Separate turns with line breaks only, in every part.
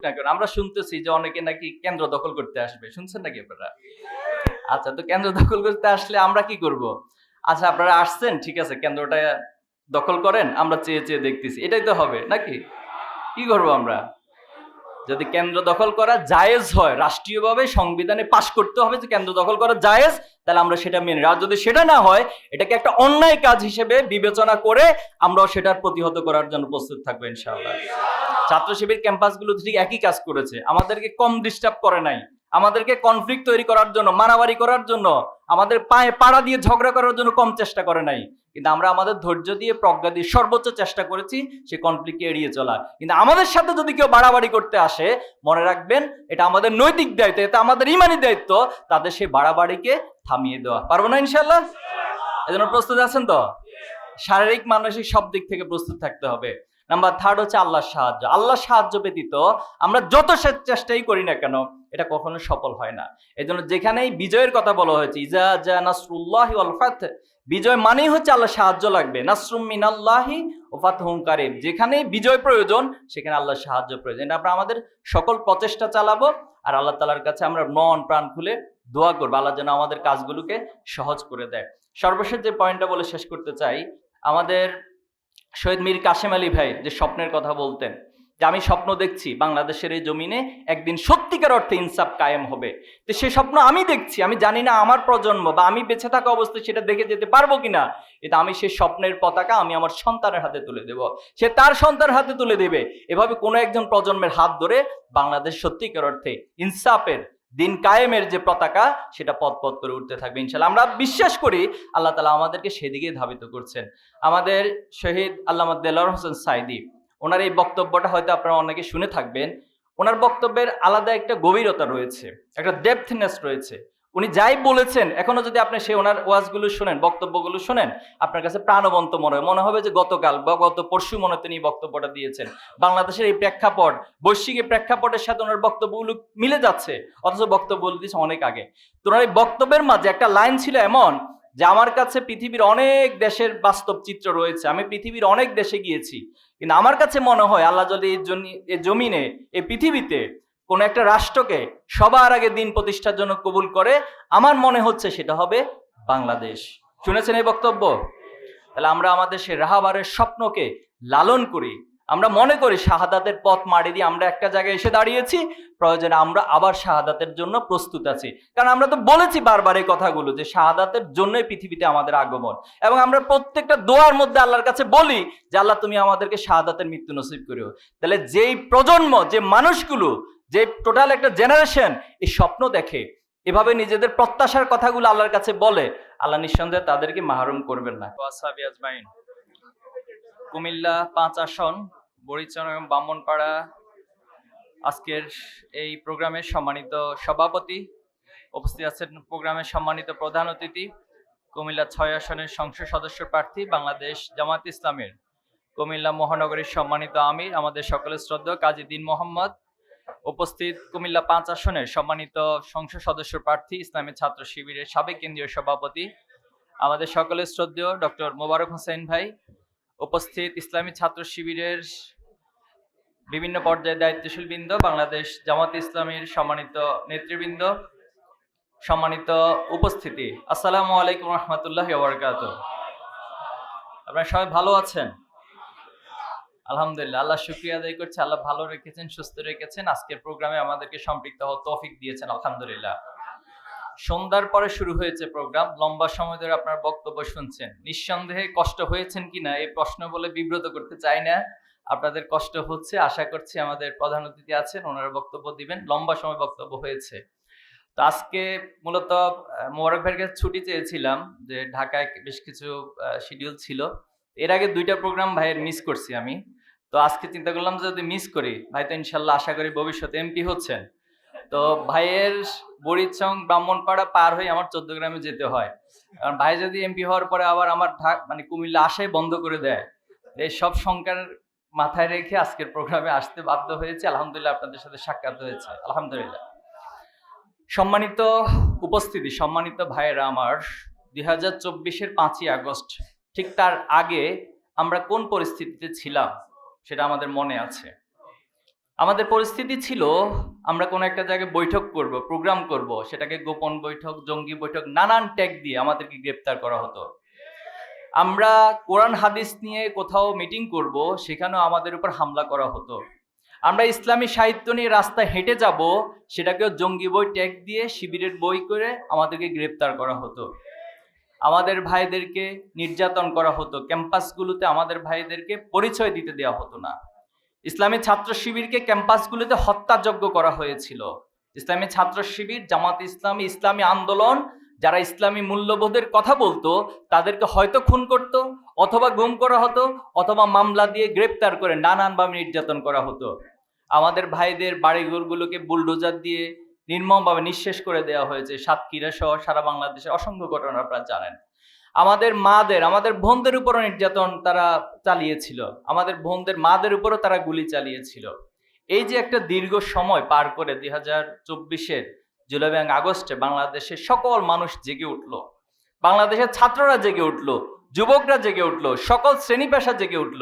আমরা শুনতেছি যে অনেকে নাকি কেন্দ্র দখল করতে আসবে, শুনছেন নাকি আপনারা? আচ্ছা, তো কেন্দ্র দখল করতে আসলে আমরা কি করব? আচ্ছা, আপনারা আসছেন, ঠিক আছে, কেন্দ্রটা দখল করেন, আমরা চেয়ে চেয়ে দেখতেছি, এটাই তো হবে নাকি? কি করব আমরা? যদি কেন্দ্র দখল করা জায়েজ হয়, রাষ্ট্রীয়ভাবে সংবিধানে পাশ করতে হবে যে কেন্দ্র দখল করা জায়েজ, তাহলে আমরা সেটা মেনে। আর যদি সেটা না হয়, এটাকে একটা অন্যায় কাজ হিসেবে বিবেচনা করে আমরাও সেটার প্রতিহত করার জন্য প্রস্তুত থাকবো ইনশাআল্লাহ। ছাত্র শিবির ক্যাম্পাসগুলো ঠিক একই কাজ করেছে, আমাদেরকে কম ডিস্টার্ব করে নাই, আমাদেরকে কনফ্লিক্ট তৈরি করার জন্য, মারামারি করার জন্য, আমাদের পায়ে পাড়া দিয়ে ঝগড়া করার জন্য কম চেষ্টা করে নাই। কিন্তু আমরা আমাদের ধৈর্য দিয়ে, প্রজ্ঞা দিয়ে সর্বোচ্চ চেষ্টা করেছি সেই কনফ্লিক্টকে এড়িয়ে চলা। কিন্তু আমাদের সাথে যদি কেউ বাড়াবাড়ি করতে আসে, মনে রাখবেন এটা আমাদের নৈতিক দায়িত্ব, এটা আমাদের ইমানি দায়িত্ব, তাদের সেই বাড়াবাড়িকে থামিয়ে দেওয়া। পারবো না ইনশাআল্লাহ? এজন্য প্রস্তুত আছেন তো? শারীরিক মানসিক সব দিক থেকে প্রস্তুত থাকতে হবে। নাম্বার 3 হচ্ছে আল্লাহর সাহায্য। আল্লাহর সাহায্য ব্যতীত আমরা যত চেষ্টাই করি না কেন, এটা কখনো সফল হয় না। এজন্য যেখানেই বিজয়ের কথা বলা হয়েছে, ইজা জা নাসরুল্লাহি ওয়াল ফাত, বিজয় মানেই হচ্ছে আল্লাহর সাহায্য লাগবে। নাসরুম মিনাল্লাহি ওয়া ফাতহুম কারীব, যেখানেই বিজয় প্রয়োজন সেখানে আল্লাহর সাহায্য প্রয়োজন। এটা আমরা আমাদের সকল প্রচেষ্টা চালাবো, আর আল্লাহ তাআলার কাছে আমরা মন প্রাণ খুলে দোয়া করবো, আল্লাহ যেন আমাদের কাজগুলোকে সহজ করে দেয়। সর্বশেষ যে পয়েন্টটা বলে শেষ করতে চাই, আমাদের শহীদ মীর কাসেম আলী ভাই যে স্বপ্নের কথা বলতেন, যে আমি স্বপ্ন দেখছি বাংলাদেশের এই জমিনে একদিন সত্যিকার অর্থে ইনসাফ কায়েম হবে। তো সে স্বপ্ন আমি দেখছি, আমি জানি না আমার প্রজন্ম বা আমি বেঁচে থাকা অবস্থায় সেটা দেখে যেতে পারবো কিনা, এটা আমি সেই স্বপ্নের পতাকা আমি আমার সন্তানের হাতে তুলে দেব, সে তার সন্তানের হাতে তুলে দেবে। এভাবে কোনো একজন প্রজন্মের হাত ধরে বাংলাদেশ সত্যিকার অর্থে ইনসাফের দিন কায়েমের যে পতাকা, সেটা পথ পথ করে উঠতে থাকবে ইনশাআল্লাহ। আমরা বিশ্বাস করি আল্লাহ তাআলা আমাদেরকে সেদিকে ধাবিত করছেন। আমাদের শহীদ আল্লামা দেলোয়ার হোসেন সাঈদী, ওনার এই বক্তব্যটা হয়তো আপনারা অনেকে শুনে থাকবেন। ওনার বক্তব্যের আলাদা একটা গভীরতা রয়েছে, একটা ডেপথনেস রয়েছে। উনি যাই বলেছেন, এখনো যদি আপনি সেই ওনার ওয়াজগুলো শোনেন, বক্তব্যগুলো শোনেন, আপনার কাছে প্রাণবন্ত মনে হবে যে গতকাল বা গত পরশু মনে তিনি বক্তব্যটা দিয়েছেন। বাংলাদেশের এই প্রেক্ষাপট, বৈশ্বিক প্রেক্ষাপটের সাথে ওনার বক্তব্যগুলো মিলে যাচ্ছে, অথচ বক্তব্যগুলো দিয়েছে অনেক আগে। তো ওনার এই বক্তব্যের মাঝে একটা লাইন ছিল এমন, যে আমার কাছে পৃথিবীর অনেক দেশের বাস্তব চিত্র রয়েছে, আমি পৃথিবীর অনেক দেশে গিয়েছি, কিন্তু আমার কাছে মনে হয় আল্লাহ যদি এই জমিনে, এই পৃথিবীতে কোন একটা রাষ্ট্রকে সবার আগে দিন প্রতিষ্ঠার জন্য কবুল করে, আমার মনে হচ্ছে সেটা হবে বাংলাদেশ। শুনেছেন এই বক্তব্য? তাহলে আমরা আমাদের সেই রাহাবারের স্বপ্নকে লালন করি। আমরা মনে করি শাহাদাতের পথ মাড়ি দিয়ে আমরা একটা জায়গায় এসে দাঁড়িয়েছি, প্রয়োজনে আমরা আবার শাহাদাতের জন্য প্রস্তুত আছি। কারণ আমরা তো বলেছি বারবার এই কথাগুলো যে শাহাদাতের জন্যই পৃথিবীতে আমাদের আগমন, এবং আমরা প্রত্যেকটা দোয়ার মধ্যে আল্লাহর কাছে বলি যে আল্লাহ তুমি আমাদেরকে শাহাদাতের মৃত্যু নসিব করিও। তাহলে যেই প্রজন্ম, যে মানুষগুলো, যে টোটাল একটা জেনারেশন এই স্বপ্ন দেখে, এভাবে নিজেদের প্রত্যাশার কথাগুলো আল্লাহর কাছে বলে, আল্লাহ নিঃসন্দেহে তাদেরকে মাহরুম করবেন না। ওয়াসাবি আজমাইন। কুমিল্লা 5 আসন, বরিচন এবং ব্রাহ্মণপাড়া আজকের এই প্রোগ্রামের সম্মানিত সভাপতি, উপস্থিত আছেন প্রোগ্রামের সম্মানিত প্রধান অতিথি, কুমিল্লা 6 আসনের সংসদ সদস্য প্রার্থী বাংলাদেশ জামাত ইসলামের কুমিল্লা মহানগরীর সম্মানিত আমির, আমাদের সকলের শ্রদ্ধেয় কাজী দীন মোহাম্মদ, উপস্থিত কুমিল্লা 5 আসনের সম্মানিত সংসদ সদস্য প্রার্থী ইসলামী ছাত্র শিবিরের সাবেক কেন্দ্রীয় সভাপতি, আমাদের সকলের শ্রদ্ধেয় ডক্টর মোবারক হোসেন ভাই, উপস্থিত ইসলামী ছাত্র শিবিরের বিভিন্ন পর্যায়ে দায়িত্বশীল বৃন্দ, বাংলাদেশ জামাত ইসলামীর সম্মানিত নেতৃবৃন্দ, সম্মানিত উপস্থিতি, আসসালামু আলাইকুম রহমতুল্লাহি ওয়া বারাকাতুহু। আপনারা সবাই ভালো আছেন? আলহামদুলিল্লাহ, আল্লাহ শুকরিয়া আদায় করছি, আল্লাহ ভালো রেখেছেন, সুস্থ রেখেছেন, আজকের প্রোগ্রামে আমাদেরকে সম্পৃক্ত হওয়ার তৌফিক দিয়েছেন, আলহামদুলিল্লাহ। সন্ধ্যার পরে শুরু হয়েছে প্রোগ্রাম, লম্বা সময় ধরে আপনার বক্তব্য শুনছেন। নিঃসন্দেহে কষ্ট হয়েছেন কিনা এই প্রশ্ন বলে বিব্রত করতে চাই না, আপনাদের কষ্ট হচ্ছে। আশা করছি আমাদের প্রধান অতিথি আছেন, ওনারা বক্তব্য দিবেন। লম্বা সময় বক্তব্য হয়েছে। তো আজকে মূলত মোবারক ভাইয়ের কাছে ছুটি চেয়েছিলাম, যে ঢাকায় বেশ কিছু শিডিউল ছিল। এর আগে 2টা প্রোগ্রাম ভাইয়ের মিস করছি আমি। তো আজকে চিন্তা করলাম যে যদি মিস করি, ভাই তো ইনশাল্লাহ আশা করি ভবিষ্যতে এমপি হচ্ছেন, তো ভাইয়ের বরিচং ব্রাহ্মণপাড়া পার হয়ে আমার 14 গ্রামে যেতে হয়। কারণ ভাই যদি এমপি হওয়ার পরে আবার আমার মানে কুমিল্লা আসাই বন্ধ করে দেয়, এই সব সংখ্যার মাথায় রেখে আজকের প্রোগ্রামে আসতে বাধ্য হয়েছে। আলহামদুলিল্লাহ, আপনাদের সাথে সাক্ষাৎ হয়েছে, আলহামদুলিল্লাহ। সম্মানিত উপস্থিতি, সম্মানিত ভাইয়েরা আমার, 2024-এর 5ই আগস্ট, ঠিক তার আগে আমরা কোন পরিস্থিতিতে ছিলাম সেটা আমাদের মনে আছে। আমাদের পরিস্থিতি ছিল আমরা কোনো একটা জায়গায় বৈঠক করব, প্রোগ্রাম করব, সেটাকে গোপন বৈঠক, জঙ্গি বৈঠক, নানান ট্যাগ দিয়ে আমাদেরকে গ্রেপ্তার করা হতো। আমরা কোরআন হাদিস নিয়ে কোথাও মিটিং করব, সেখানেও আমাদের উপর হামলা করা হতো। আমরা ইসলামী সাহিত্য নিয়ে রাস্তায় হেঁটে যাব, সেটাকেও জঙ্গি বই ট্যাগ দিয়ে শিবিরের বই করে আমাদেরকে গ্রেপ্তার করা হতো। আমাদের ভাইদেরকে নির্যাতন করা হতো, ক্যাম্পাসগুলোতে আমাদের ভাইদেরকে পরিচয় দিতে দেওয়া হতো না। ইসলামী ছাত্র শিবিরকে ক্যাম্পাসগুলোতে হত্যাযজ্ঞ করা হয়েছিল। ইসলামী ছাত্র শিবির, জামাত ইসলামী, ইসলামী আন্দোলন, যারা ইসলামী মূল্যবোধের কথা বলতো তাদেরকে হয়তো খুন করত, অথবা গুম করা হতো, অথবা মামলা দিয়ে গ্রেপ্তার করে নানানভাবে নির্যাতন করা হতো। আমাদের ভাইদের বাড়িঘরগুলোকে বুলডোজার দিয়ে নির্মমভাবে নিঃশেষ করে দেওয়া হয়েছে। সাতক্ষীরা সহ সারা বাংলাদেশে অসংখ্য ঘটনা আপনারা জানেন। আমাদের মাদের, আমাদের বোনদের উপরও নির্যাতন তারা চালিয়েছিল, আমাদের বোনদের মাদের উপরও তারা গুলি চালিয়েছিল। এই যে একটা দীর্ঘ সময় পার করে 2024-এর জুলাই এবং আগস্টে বাংলাদেশের সকল মানুষ জেগে উঠল, বাংলাদেশের ছাত্ররা জেগে উঠল, যুবকরা জেগে উঠল, সকল শ্রেণী পেশা জেগে উঠল।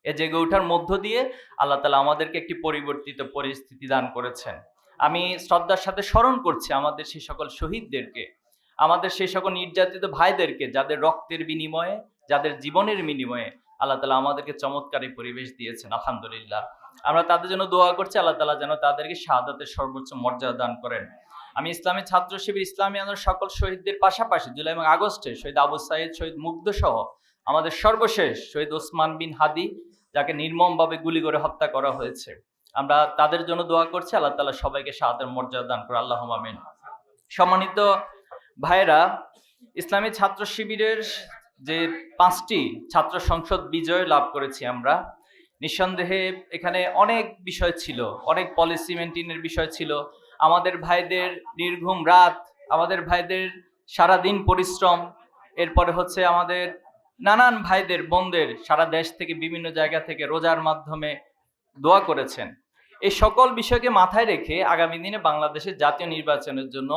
এ জেগে ওঠার মধ্য দিয়ে আল্লাহ তাআলা আমাদেরকে একটি পরিবর্তিত পরিস্থিতি দান করেছেন। আমি শ্রদ্ধার সাথে স্মরণ করছি আমাদের সেই সকল শহীদদেরকে, আমাদের সেই সকল নির্যাতিত ভাইদেরকে, যাদের রক্তের বিনিময়ে, যাদের জীবনের বিনিময়ে আল্লাহ তাআলা আমাদেরকে চমৎকার এই পরিবেশ দিয়েছেন। আলহামদুলিল্লাহ, আমরা তাদের জন্য দোয়া করছি, আল্লাহ তাআলা যেন তাদেরকে শাহাদাতের সর্বোচ্চ মর্যাদা দান করেন। আমি ইসলামী ছাত্র শিবির, ইসলামী আন্দোলনের সকল শহীদদের পাশাপাশি জুলাই এবং আগস্টে শহীদ আবু সাইদ, শহীদ মুগ্ধ সহ আমাদের সর্বশেষ শহীদ ওসমান বিন হাদি, যাকে নির্মমভাবে গুলি করে হত্যা করা হয়েছে, আমরা তাদের জন্য দোয়া করছি। আল্লাহ তাআলা সবাইকে শাহাদাতের মর্যাদা দান করে, আল্লাহুম্মা আমিন। সম্মানিত ভাইরা, ইসলামী ছাত্র শিবিরের যে 5টি ছাত্র সংসদ বিজয় লাভ করেছি আমরা, নিঃসন্দেহে এখানে অনেক বিষয় ছিল, অনেক পলিসি মেনটেনের বিষয় ছিল। আমাদের ভাইদের নির্ঘুম রাত, আমাদের ভাইদের সারাদিন পরিশ্রম, এরপরে হচ্ছে আমাদের নানান ভাইদের, বোনদের সারা দেশ থেকে বিভিন্ন জায়গা থেকে রোজার মাধ্যমে দোয়া করেছেন। এই সকল বিষয়কে মাথায় রেখে আগামী দিনে বাংলাদেশের জাতীয় নির্বাচনের জন্য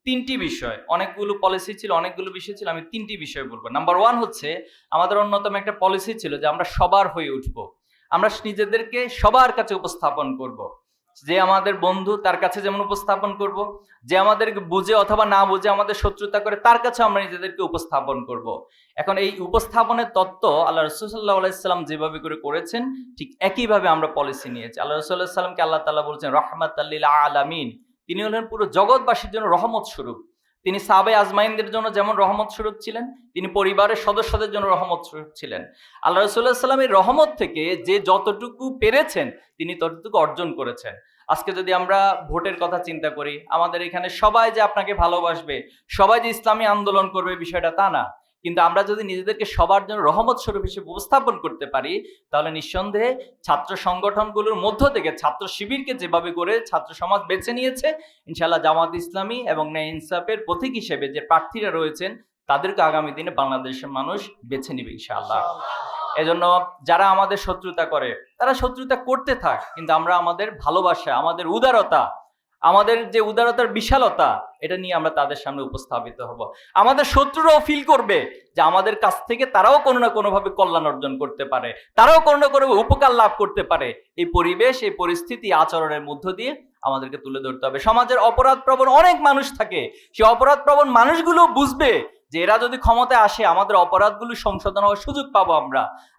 3টি বিষয়, অনেকগুলো পলিসি ছিল, অনেকগুলো বিষয় ছিল, আমি 3টি বিষয় বলবো। নাম্বার 1 হচ্ছে আমাদের অন্যতম একটা পলিসি ছিল যে আমরা সবার হয়ে উঠবো, আমরা নিজেদেরকে সবার কাছে উপস্থাপন করব। যে আমাদের বন্ধু তার কাছে যেমন উপস্থাপন করব, যে আমাদেরকে বুঝে অথবা না বুঝে আমাদের শত্রুতা করে তার কাছে আমরা নিজেদেরকে উপস্থাপন করব। এখন এই উপস্থাপনের তত্ত্ব আল্লাহ রাসূল সাল্লাল্লাহু আলাইহি সাল্লাম যেভাবে করে করেছেন, ঠিক একইভাবে আমরা পলিসি নিয়েছি। আল্লাহ রাসূল সাল্লাল্লাহু আলাইহি সাল্লামকে আল্লাহ তাআলা বলেছেন রাহমাতাল লিল আলামিন, তিনি হলেন পুরো জগৎবাসীর জন্য রহমত স্বরূপ। তিনি সাহাবায়ে আজমাইনদের জন্য যেমন রহমত স্বরূপ ছিলেন, তিনি পরিবারের সদস্যদের জন্য রহমত স্বরূপ ছিলেন। আল্লাহ রাসূল সাল্লাল্লাহু আলাইহি সাল্লামের রহমত থেকে যে যতটুকু পেরেছেন তিনি ততটুকু অর্জন করেছেন। আজকে যদি আমরা ভোটের কথা চিন্তা করি, আমাদের এখানে সবাই যে আপনাকে ভালোবাসবে, সবাই যে ইসলামী আন্দোলন করবে, বিষয়টা তা না। কিন্তু আমরা যদি নিজেদেরকে সবার জন্য রহমত স্বরূপ হিসেবে উপস্থাপন করতে পারি, তাহলে নিঃসন্দেহে ছাত্র সংগঠনগুলোর মধ্য থেকে ছাত্র শিবিরকে যেভাবে করে ছাত্র সমাজ বেছে নিয়েছে, ইনশাআল্লাহ জামাত ইসলামী এবং ন্যায় ইনসাফের প্রতীক হিসেবে যে প্রার্থীরা রয়েছেন তাদেরকে আগামী দিনে বাংলাদেশের মানুষ বেছে নেবে ইনশাআল্লাহ। এজন্য যারা আমাদের শত্রুতা করে তারা শত্রুতা করতে থাক, কিন্তু আমরা আমাদের ভালোবাসা, আমাদের উদারতা, আমাদের যে উদারতার বিশালতা, এটা নিয়ে আমরা তাদের সামনে উপস্থাপিত হব। আমাদের শত্রুরাও ফিল করবে যে আমাদের কাছ থেকে তারাও কোনো না কোনোভাবে কল্যাণ অর্জন করতে পারে, তারাও কোনো না কোনোভাবে উপকার লাভ করতে পারে। এই পরিবেশ, এই পরিস্থিতি, আচরণের মধ্য দিয়ে আমাদেরকে তুলে ধরতে হবে। সমাজের অপরাধ প্রবণ অনেক মানুষ থাকে, সেই অপরাধ প্রবণ মানুষগুলো বুঝবে যে এরা যদি ক্ষমতায় আসে আমাদের অপরাধগুলো সংশোধন হওয়ার সুযোগ পাবো,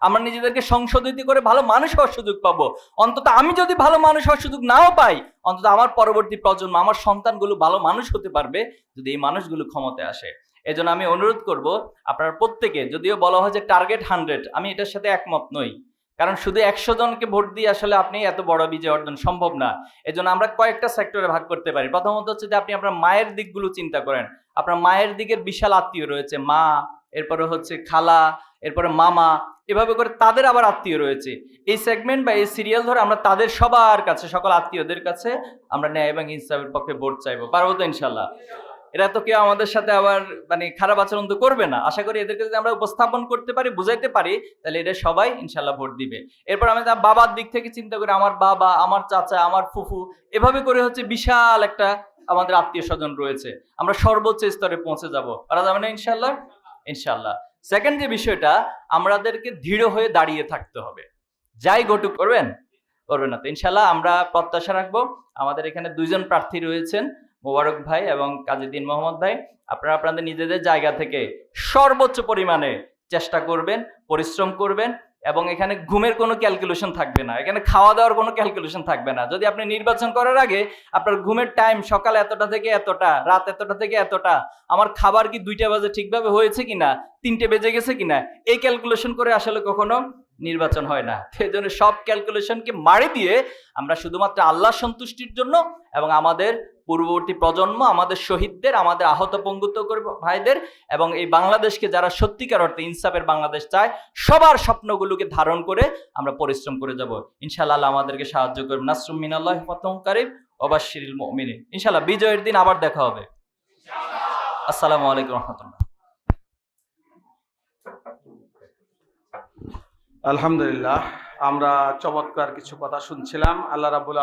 আমরা নিজেদেরকে সংশোধিত করে ভালো মানুষ হওয়ার সুযোগ পাবো। অন্তত আমি যদি ভালো মানুষ হওয়ার সুযোগ নাও পাই, অন্তত আমার পরবর্তী প্রজন্ম, আমার সন্তানগুলো ভালো মানুষ হতে পারবে যদি এই মানুষগুলো ক্ষমতায় আসে। এজন্য আমি অনুরোধ করব আপনারা প্রত্যেকে, যদিও বলা হয় যে টার্গেট 100, আমি এটার সাথে একমত নই, কারণ শুধু 100 জনকে ভোট দিয়ে আসলে আপনি এত বড় বিজয় অর্জন সম্ভব না। এজন্য আমরা কয়েকটা সেক্টরে ভাগ করতে পারি। প্রথমত হচ্ছে যে আপনি আপনার মায়ের দিকগুলো চিন্তা করেন। আপনার মায়ের দিকের বিশাল আত্মীয় রয়েছে, মা, এরপরে হচ্ছে খালা, এরপরে মামা, এভাবে করে তাদের আবার আত্মীয় রয়েছে। এই সেগমেন্ট বা এই সিরিয়াল ধরে আমরা তাদের সবার কাছে, সকল আত্মীয়দের কাছে আমরা ন্যায় এবং ইনসাফের পক্ষে ভোট চাইবো। পারবো তো ইনশাল্লাহ? এরা তো কেউ আমাদের সাথে আবার খারাপ আচরণ তো করবে না। আশা করি এদেরকে যদি আমরা উপস্থাপন করতে পারি, বুঝাইতে পারি, তাহলে এরা সবাই ইনশাল্লাহ ভোট দিবে। এরপর আমি বাবার দিক থেকে চিন্তা করি, আমার বাবা, আমার চাচা, আমার ফুফু, এভাবে করে হচ্ছে বিশাল একটা আমাদের আত্মীয় স্বজন রয়েছে। আমরা সর্বোচ্চ স্তরে পৌঁছে যাবো, পারা যাবে না ইনশাল্লাহ? ইনশাল্লাহ। সেকেন্ড যে বিষয়টা, আমাদেরকে দৃঢ় হয়ে দাঁড়িয়ে থাকতে হবে। যাই ঘটুক করবেন, করবে না। তো ইনশাল্লাহ আমরা প্রত্যাশা রাখবো, আমাদের এখানে 2 জন প্রার্থী রয়েছেন, মোবারক ভাই এবং কাজীদ্দিন মোহাম্মদ ভাই। আপনারা আপনাদের নিজেদের জায়গা থেকে সর্বোচ্চ পরিমাণে চেষ্টা করবেন, পরিশ্রম করবেন, এবং এখানে ঘুমের কোনো ক্যালকুলেশন থাকবে না, এখানে খাওয়া দাওয়ার কোনো ক্যালকুলেশন থাকবে না। যদি আপনি নির্বাচন করার আগে আপনার ঘুমের টাইম সকাল এতটা থেকে এতটা, রাত এতটা থেকে এতটা, আমার খাবার কি 2টা বাজে ঠিকভাবে হয়েছে কিনা, 3টে বেজে গেছে কিনা, এই ক্যালকুলেশন করে আসলে কখনো নির্বাচন হয় না। সেই জন্য সব ক্যালকুলেশনকে মারি দিয়ে আমরা শুধুমাত্র আল্লাহর সন্তুষ্টির জন্য এবং আমাদের পূর্ববর্তী প্রজন্ম, আমাদের শহীদদের, আমাদের আহত পঙ্গুত্ব ভাইদের এবং এই বাংলাদেশকে যারা সত্যিকার অর্থে ইনসাফের বাংলাদেশ চায়, সবার স্বপ্নগুলোকে ধারণ করে আমরা পরিশ্রম করে যাব। ইনশাআল্লাহ আল্লাহ আমাদেরকে সাহায্য করবেন। নাসরুম মিনাল্লাহি ওয়া ফাতহুন কারীব ওয়া বাশশিরিল মুমিনিন। ইনশাআল্লাহ বিজয়ের দিন আবার দেখা হবে। আসসালামু আলাইকুম ওয়া রাহমাতুল্লাহ।
আলহামদুলিল্লাহ, আমরা চমৎকার কিছু কথা শুনছিলাম। আল্লাহ রাব্বুল